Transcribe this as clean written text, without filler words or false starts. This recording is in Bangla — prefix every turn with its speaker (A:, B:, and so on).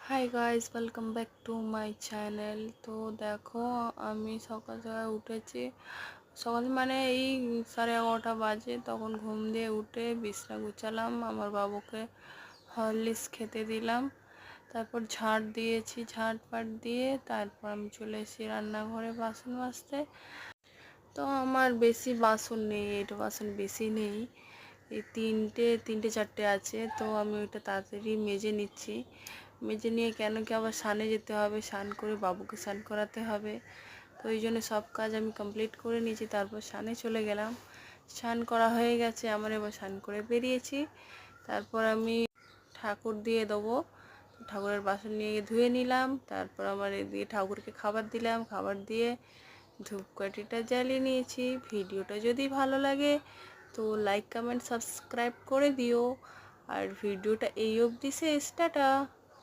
A: Hi guys, welcome back to my channel. তো দেখো, আমি সকাল সকাল উঠেছি। সকাল মানে এই 11:30 বাজে। তখন ঘুম দিয়ে উঠে বিছনা গুছালাম, আমার বাবুকে হরলিক্স খেতে দিলাম, তারপর ঝাঁট দিয়েছি। ঝাঁট পাট দিয়ে তারপর আমি চলে এসেছি রান্নাঘরে বাসন মাজতে। তো আমার বেশি বাসন নেই, এটা বাসন বেশি নেই, এই তিনটে চারটে আছে। তো আমি ওইটা তাড়াতাড়ি মেজে নিচ্ছি। মেজে নিয়ে কেন কি আবার স্নানে যেতে হবে, স্নান করে বাবুকে স্নান করাতে হবে। তো ওই জন্য সব কাজ আমি কমপ্লিট করে নিয়েছি, তারপর স্নানে চলে গেলাম। স্নান করা হয়ে গেছে আমার, এবার স্নান করে বেরিয়েছি। তারপর আমি ঠাকুর দিয়ে দেবো, ঠাকুরের বাসন নিয়ে গিয়ে ধুয়ে নিলাম। তারপর আমার এদিকে ঠাকুরকে খাবার দিলাম, খাবার দিয়ে ধূপকাঠিটা জ্বালিয়ে নিয়েছি। ভিডিওটা যদি ভালো লাগে তো লাইক কমেন্ট সাবস্ক্রাইব করে দিও। আর ভিডিওটা এই অবধি শেষ, টাটা।